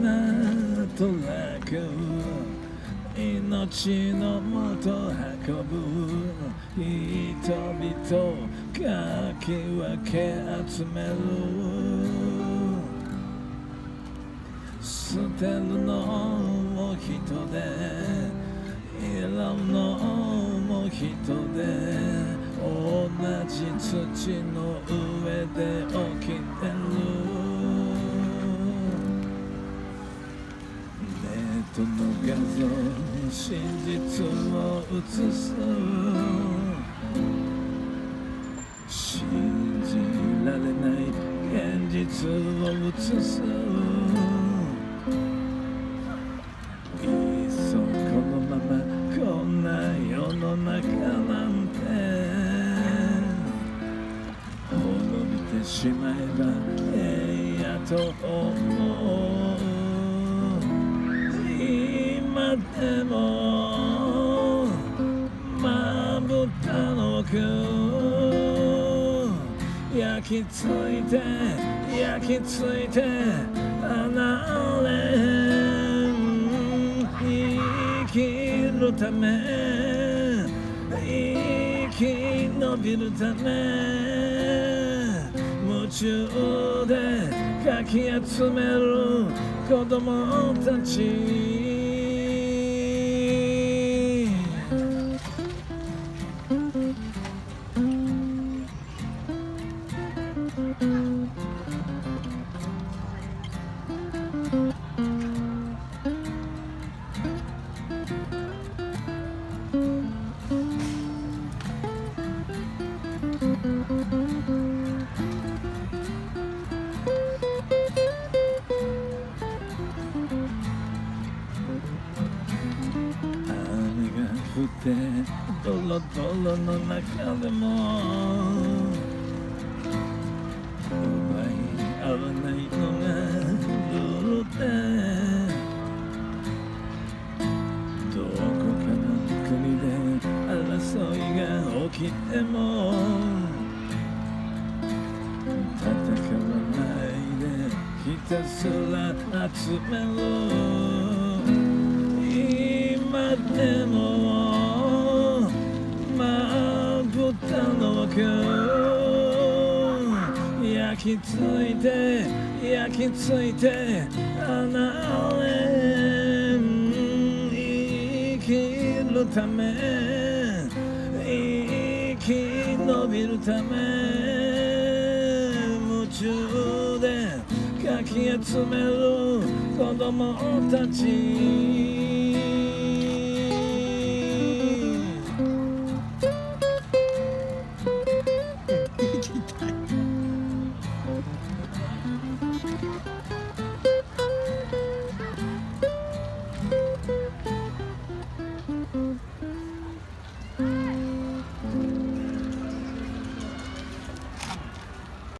なんとなく命のもと運ぶ人々かき分け集める捨てるのも人で選ぶのも人で同じ土の上で起きてるネットの画像真実を映す信じられない現実を映すいっそこのままこんな世の中なんて滅びてしまえばええやと思う今でもまぶたの奥焼き付いて焼き付いて離れ生きるため生き延びるため夢中でかき集める子供たち降ってドロドロの中でも奪い合わないのがルールでどこかの国で争いが起きても戦わないでひたすら集める今でもまぶたの奥焼き付いて焼き付いて離れ生きるため生き延びるため夢中でかき集める子供たち